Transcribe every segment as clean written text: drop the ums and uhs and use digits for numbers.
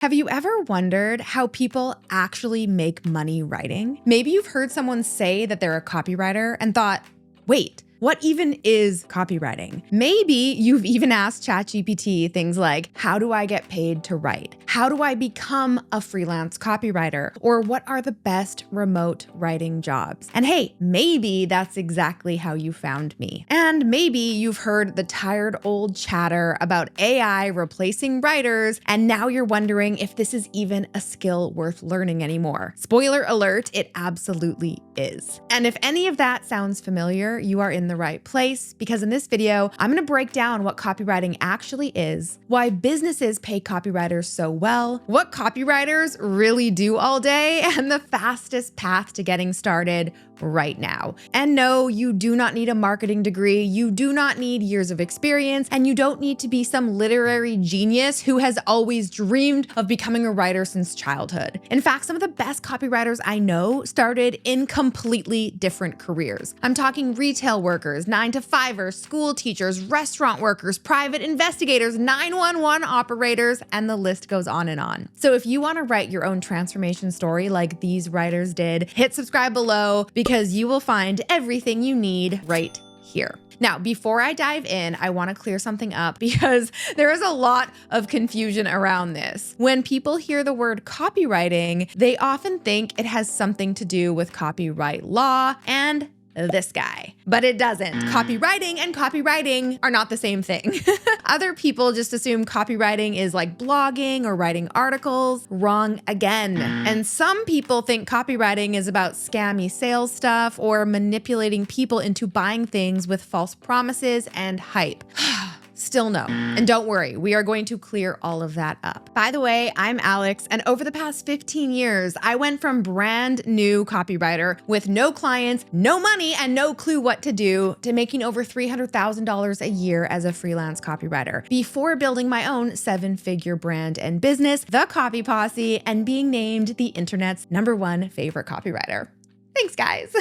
Have you ever wondered how people actually make money writing? Maybe you've heard someone say that they're a copywriter and thought, wait, what even is copywriting? Maybe you've even asked ChatGPT things like, how do I get paid to write? How do I become a freelance copywriter? Or what are the best remote writing jobs? And hey, maybe that's exactly how you found me. And maybe you've heard the tired old chatter about AI replacing writers, and now you're wondering if this is even a skill worth learning anymore. Spoiler alert, it absolutely is. And if any of that sounds familiar, you are in the right place, because in this video, I'm going to break down what copywriting actually is, why businesses pay copywriters so well, what copywriters really do all day, and the fastest path to getting started right now. And no, you do not need a marketing degree, you do not need years of experience, and you don't need to be some literary genius who has always dreamed of becoming a writer since childhood. In fact, some of the best copywriters I know started in completely different careers. I'm talking retail workers, 9-to-5ers, school teachers, restaurant workers, private investigators, 911 operators, and the list goes on and on. So if you want to write your own transformation story like these writers did, hit subscribe below because you will find everything you need right here. Now, before I dive in, I want to clear something up because there is a lot of confusion around this. When people hear the word copywriting, they often think it has something to do with copyright law and this guy, but it doesn't. Copywriting and copywriting are not the same thing. Other people just assume copywriting is like blogging or writing articles. Wrong again. And some people think copywriting is about scammy sales stuff or manipulating people into buying things with false promises and hype. Still no. And don't worry, we are going to clear all of that up. By the way, I'm Alex, and over the past 15 years, I went from brand new copywriter with no clients, no money, and no clue what to do to making over $300,000 a year as a freelance copywriter before building my own 7-figure brand and business, The Copy Posse, and being named the internet's #1 favorite copywriter. Thanks, guys.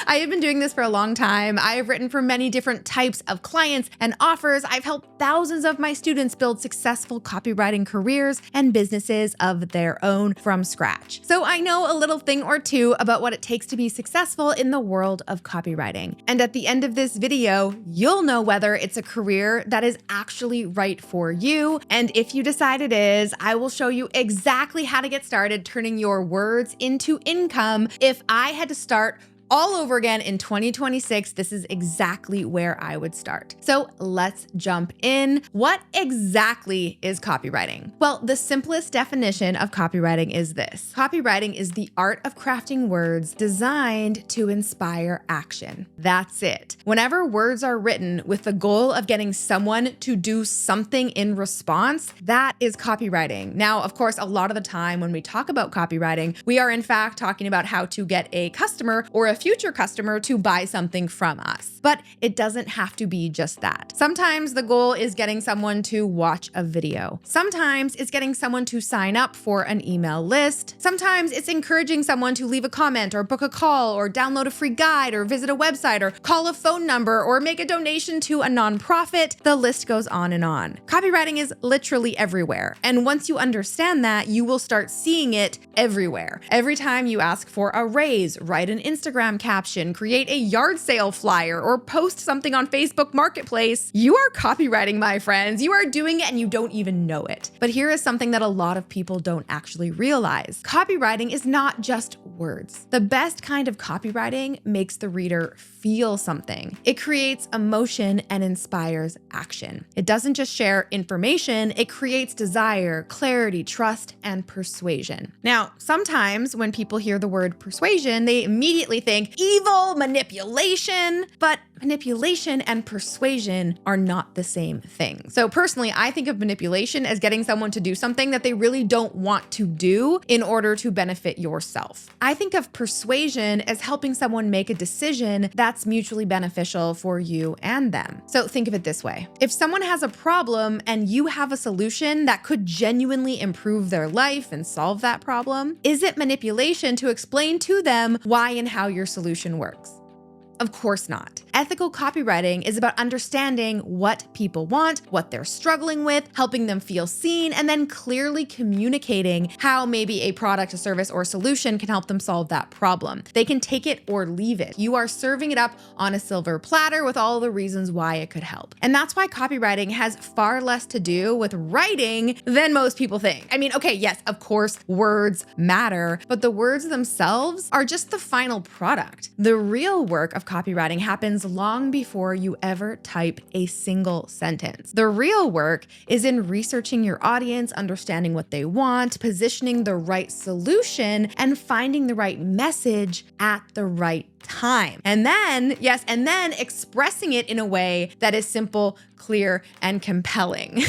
I have been doing this for a long time. I have written for many different types of clients and offers. I've helped thousands of my students build successful copywriting careers and businesses of their own from scratch. So I know a little thing or two about what it takes to be successful in the world of copywriting. And at the end of this video, you'll know whether it's a career that is actually right for you. And if you decide it is, I will show you exactly how to get started turning your words into income. If I had to start all over again in 2026, this is exactly where I would start. So let's jump in. What exactly is copywriting? Well, the simplest definition of copywriting is this. Copywriting is the art of crafting words designed to inspire action. That's it. Whenever words are written with the goal of getting someone to do something in response, that is copywriting. Now, of course, a lot of the time when we talk about copywriting, we are in fact talking about how to get a customer or a future customer to buy something from us. But it doesn't have to be just that. Sometimes the goal is getting someone to watch a video. Sometimes it's getting someone to sign up for an email list. Sometimes it's encouraging someone to leave a comment or book a call or download a free guide or visit a website or call a phone number or make a donation to a nonprofit. The list goes on and on. Copywriting is literally everywhere. And once you understand that, you will start seeing it everywhere. Every time you ask for a raise, write an Instagram caption, create a yard sale flyer, or post something on Facebook Marketplace, you are copywriting, my friends. You are doing it and you don't even know it. But here is something that a lot of people don't actually realize. Copywriting is not just words. The best kind of copywriting makes the reader feel something. It creates emotion and inspires action. It doesn't just share information, it creates desire, clarity, trust, and persuasion. Now, sometimes when people hear the word persuasion, they immediately think evil, manipulation, but manipulation and persuasion are not the same thing. So personally, I think of manipulation as getting someone to do something that they really don't want to do in order to benefit yourself. I think of persuasion as helping someone make a decision that's mutually beneficial for you and them. So think of it this way. If someone has a problem and you have a solution that could genuinely improve their life and solve that problem, is it manipulation to explain to them why and how your solution works? Of course not. Ethical copywriting is about understanding what people want, what they're struggling with, helping them feel seen, and then clearly communicating how maybe a product, a service, or solution can help them solve that problem. They can take it or leave it. You are serving it up on a silver platter with all the reasons why it could help. And that's why copywriting has far less to do with writing than most people think. I mean, okay, yes, of course, words matter, but the words themselves are just the final product. The real work of copywriting happens long before you ever type a single sentence. The real work is in researching your audience, understanding what they want, positioning the right solution, and finding the right message at the right time. And then expressing it in a way that is simple, clear, and compelling.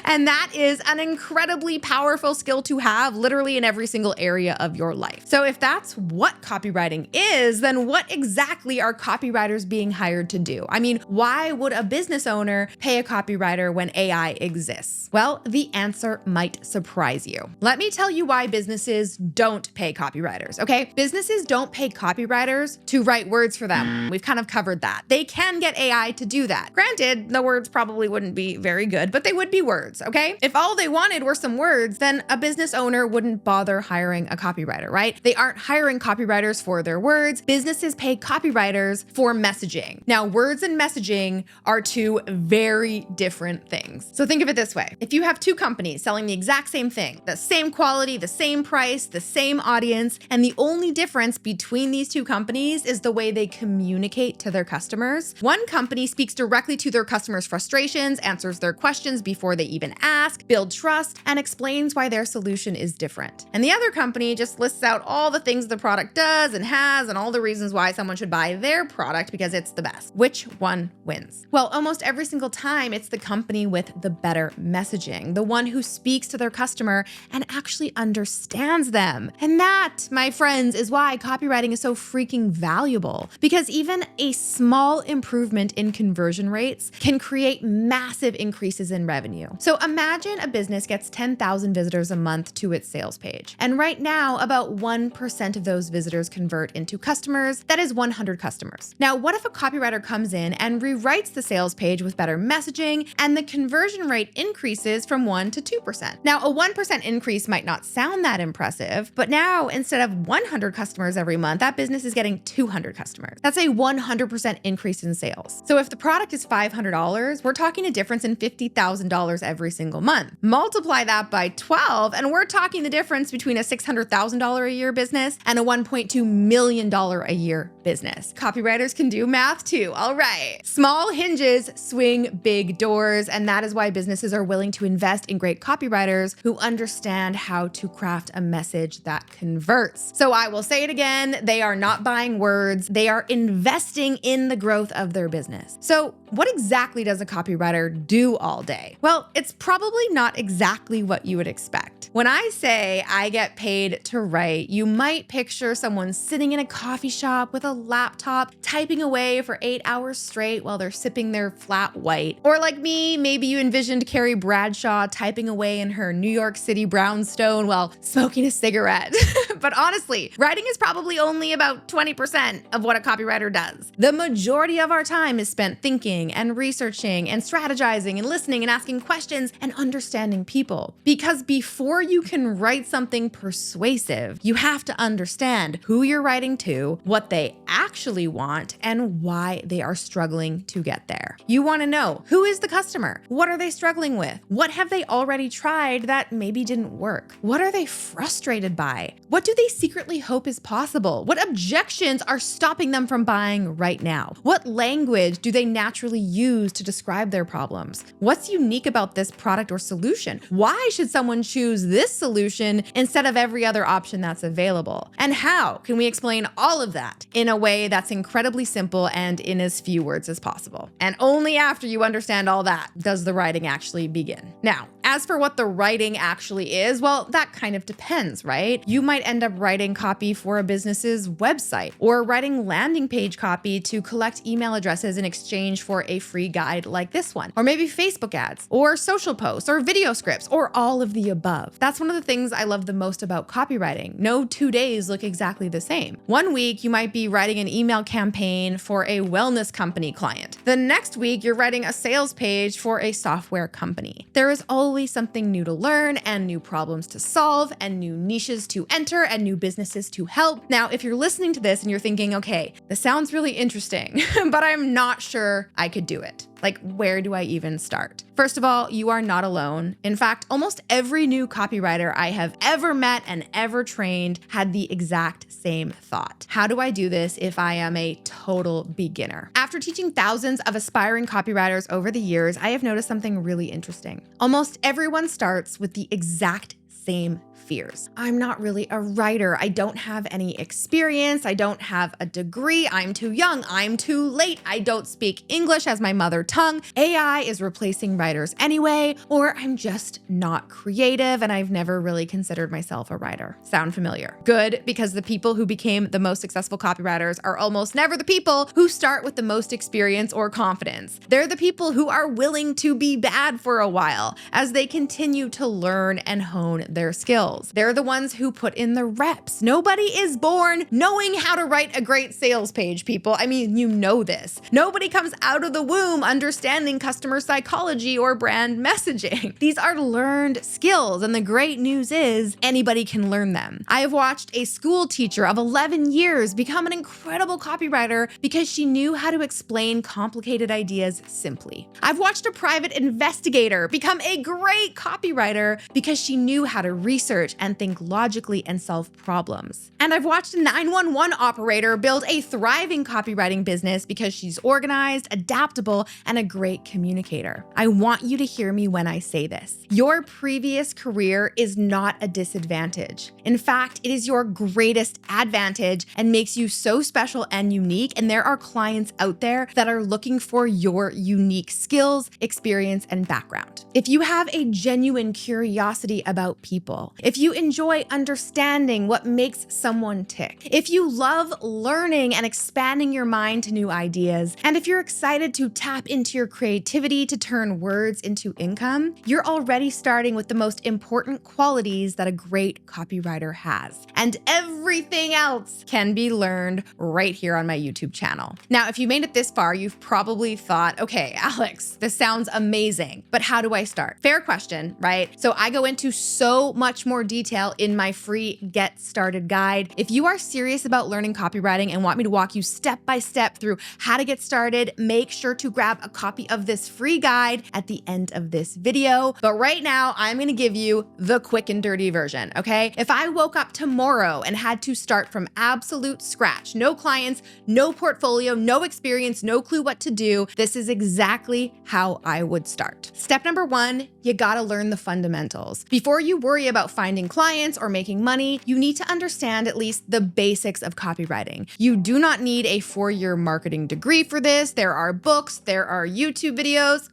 And that is an incredibly powerful skill to have literally in every single area of your life. So if that's what copywriting is, then what exactly are copywriters being hired to do? I mean, why would a business owner pay a copywriter when AI exists? Well, the answer might surprise you. Let me tell you why businesses don't pay copywriters, okay? Businesses don't pay copywriters to write words for them. We've kind of covered that. They can get AI to do that. Granted, the words probably wouldn't be very good, but they would be words, okay? If all they wanted were some words, then a business owner wouldn't bother hiring a copywriter, right? They aren't hiring copywriters for their words. Businesses pay copywriters for messaging. Now, words and messaging are two very different things. So think of it this way. If you have two companies selling the exact same thing, the same quality, the same price, the same audience, and the only difference between these two companies is the way they communicate to their customers. One company speaks directly to their customers' frustrations, answers their questions before they even ask, builds trust, and explains why their solution is different. And the other company just lists out all the things the product does and has and all the reasons why someone should buy their product because it's the best. Which one wins? Well, almost every single time it's the company with the better messaging, the one who speaks to their customer and actually understands them. And that, my friends, is why copywriting is so freaking valuable, because even a small improvement in conversion rates can create massive increases in revenue. So imagine a business gets 10,000 visitors a month to its sales page. And right now, about 1% of those visitors convert into customers. That is 100 customers. Now, what if a copywriter comes in and rewrites the sales page with better messaging and the conversion rate increases from 1 to 2%? Now, a 1% increase might not sound that impressive, but now instead of 100 customers every month, that business is getting 200 customers. That's a 100% increase in sales. So if the product is $500, we're talking a difference in $50,000 every single month. Multiply that by 12, and we're talking the difference between a $600,000 a year business and a $1.2 million a year business. Copywriters can do math too. All right. Small hinges swing big doors, and that is why businesses are willing to invest in great copywriters who understand how to craft a message that converts. So I will say it again, they are not buying words, they are investing in the growth of their business. So what exactly does a copywriter do all day? Well, it's probably not exactly what you would expect. When I say I get paid to write, you might picture someone sitting in a coffee shop with a laptop, typing away for 8 hours straight while they're sipping their flat white. Or like me, maybe you envisioned Carrie Bradshaw typing away in her New York City brownstone while smoking a cigarette. But honestly, writing is probably only about 20% of what a copywriter does. The majority of our time is spent thinking and researching and strategizing and listening and asking questions and understanding people. Because before you can write something persuasive, you have to understand who you're writing to, what they actually want, and why they are struggling to get there. You want to know, who is the customer? What are they struggling with? What have they already tried that maybe didn't work? What are they frustrated by? What do they secretly hope is possible? What objections are stopping them from buying right now? What language do they naturally use to describe their problems? What's unique about this product or solution? Why should someone choose this solution instead of every other option that's available? And how can we explain all of that in a way that's incredibly simple and in as few words as possible? And only after you understand all that does the writing actually begin. Now, As for what the writing actually is, well, that kind of depends, right? You might end up writing copy for a business's website or writing landing page copy to collect email addresses in exchange for a free guide like this one, or maybe Facebook ads or social posts or video scripts or all of the above. That's one of the things I love the most about copywriting. No 2 days look exactly the same. One week you might be writing an email campaign for a wellness company client. The next week you're writing a sales page for a software company. There is always something new to learn and new problems to solve and new niches to enter and new businesses to help. Now, if you're listening to this and you're thinking, okay, this sounds really interesting, but I'm not sure I could do it. Like, where do I even start? First of all, you are not alone. In fact, almost every new copywriter I have ever met and ever trained had the exact same thought. How do I do this if I am a total beginner? After teaching thousands of aspiring copywriters over the years, I have noticed something really interesting. Almost everyone starts with the exact same fears. I'm not really a writer. I don't have any experience. I don't have a degree. I'm too young. I'm too late. I don't speak English as my mother tongue. AI is replacing writers anyway, or I'm just not creative and I've never really considered myself a writer. Sound familiar? Good, because the people who became the most successful copywriters are almost never the people who start with the most experience or confidence. They're the people who are willing to be bad for a while as they continue to learn and hone their skills. They're the ones who put in the reps. Nobody is born knowing how to write a great sales page, people. I mean, you know this. Nobody comes out of the womb understanding customer psychology or brand messaging. These are learned skills, and the great news is anybody can learn them. I have watched a school teacher of 11 years become an incredible copywriter because she knew how to explain complicated ideas simply. I've watched a private investigator become a great copywriter because she knew how to research and think logically and solve problems. And I've watched a 911 operator build a thriving copywriting business because she's organized, adaptable, and a great communicator. I want you to hear me when I say this. Your previous career is not a disadvantage. In fact, it is your greatest advantage and makes you so special and unique. And there are clients out there that are looking for your unique skills, experience, and background. If you have a genuine curiosity about people, if you enjoy understanding what makes someone tick, if you love learning and expanding your mind to new ideas, and if you're excited to tap into your creativity to turn words into income, you're already starting with the most important qualities that a great copywriter has. And everything else can be learned right here on my YouTube channel. Now, if you made it this far, you've probably thought, okay, Alex, this sounds amazing, but how do I start? Fair question, right? So I go into so much more detail in my free Get Started guide. If you are serious about learning copywriting and want me to walk you step by step through how to get started, make sure to grab a copy of this free guide at the end of this video. But right now, I'm gonna give you the quick and dirty version, okay? If I woke up tomorrow and had to start from absolute scratch, no clients, no portfolio, no experience, no clue what to do, this is exactly how I would start. Step number one, you gotta learn the fundamentals. Before you worry about finding clients or making money, you need to understand at least the basics of copywriting. You do not need a 4-year marketing degree for this. There are books, there are YouTube videos,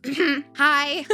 hi,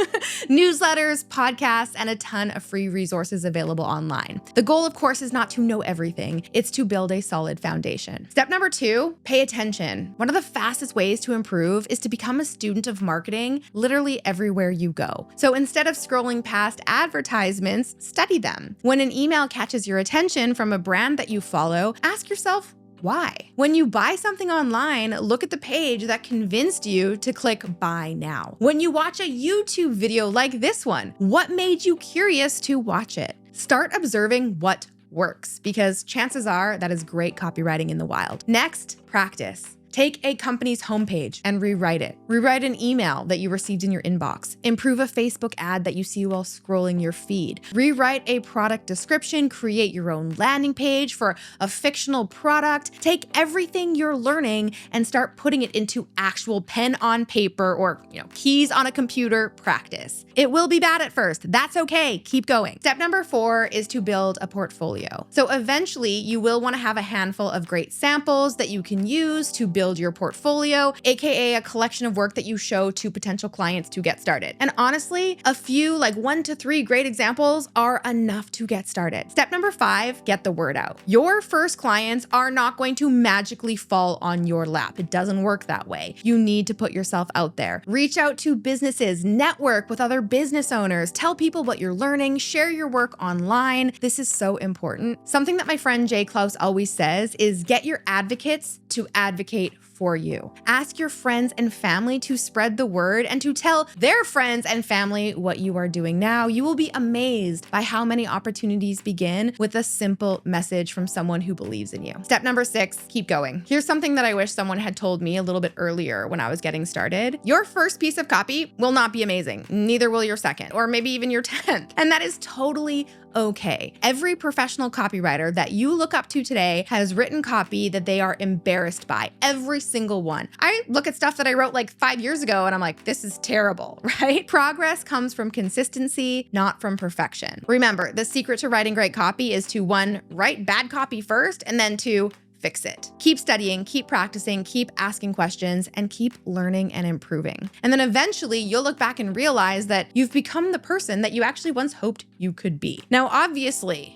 newsletters, podcasts, and a ton of free resources available online. The goal, of course, is not to know everything. It's to build a solid foundation. Step number 2, pay attention. One of the fastest ways to improve is to become a student of marketing literally everywhere you go. So instead of scrolling past advertisements, study them. When an email catches your attention from a brand that you follow, ask yourself, why? When you buy something online, look at the page that convinced you to click buy now. When you watch a YouTube video like this one, what made you curious to watch it? Start observing what works, because chances are that is great copywriting in the wild. Next, practice. Take a company's homepage and rewrite it. Rewrite an email that you received in your inbox. Improve a Facebook ad that you see while scrolling your feed. Rewrite a product description. Create your own landing page for a fictional product. Take everything you're learning and start putting it into actual pen on paper or keys on a computer practice. It will be bad at first. That's okay. Keep going. Step number 4 is to build a portfolio. So eventually you will want to have a handful of great samples that you can use to build build your portfolio, aka a collection of work that you show to potential clients to get started. And honestly, a few, like 1 to 3 great examples are enough to get started. Step number 5, get the word out. Your first clients are not going to magically fall on your lap. It doesn't work that way. You need to put yourself out there. Reach out to businesses, network with other business owners, tell people what you're learning, share your work online. This is so important. Something that my friend Jay Klaus always says is get your advocates to advocate for you. Ask your friends and family to spread the word and to tell their friends and family what you are doing now. You will be amazed by how many opportunities begin with a simple message from someone who believes in you. Step number 6, keep going. Here's something that I wish someone had told me a little bit earlier when I was getting started. Your first piece of copy will not be amazing. Neither will your second, or maybe even your 10th. And that is totally okay. Every professional copywriter that you look up to today has written copy that they are embarrassed by. Every single one. I look at stuff that I wrote like 5 years ago and I'm like, this is terrible, right? Progress comes from consistency, not from perfection. Remember, the secret to writing great copy is to 1, write bad copy first, and then 2, fix it. Keep studying, keep practicing, keep asking questions, and keep learning and improving. And then eventually you'll look back and realize that you've become the person that you actually once hoped you could be. Now, obviously,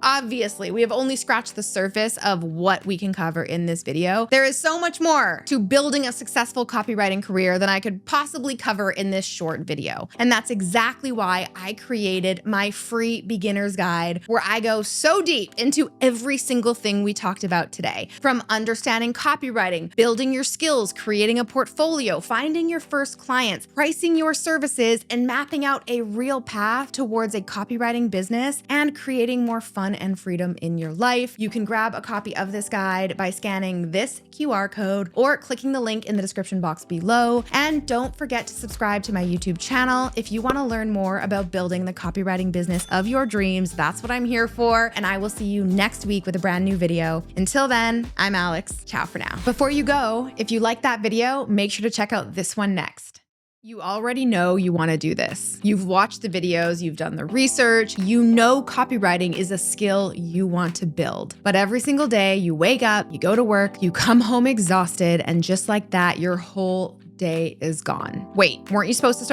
we have only scratched the surface of what we can cover in this video. There is so much more to building a successful copywriting career than I could possibly cover in this short video. And that's exactly why I created my free beginner's guide, where I go so deep into every single thing we talked about today. From understanding copywriting, building your skills, creating a portfolio, finding your first clients, pricing your services, and mapping out a real path towards a copywriting business and creating more fun and freedom in your life. You can grab a copy of this guide by scanning this QR code or clicking the link in the description box below. And don't forget to subscribe to my YouTube channel if you want to learn more about building the copywriting business of your dreams. That's what I'm here for. And I will see you next week with a brand new video. Until then, I'm Alex. Ciao for now. Before you go, if you like that video, make sure to check out this one next. You already know you want to do this. You've watched the videos, you've done the research, you know copywriting is a skill you want to build. But every single day you wake up, you go to work, you come home exhausted, and just like that, your whole day is gone. Wait, weren't you supposed to start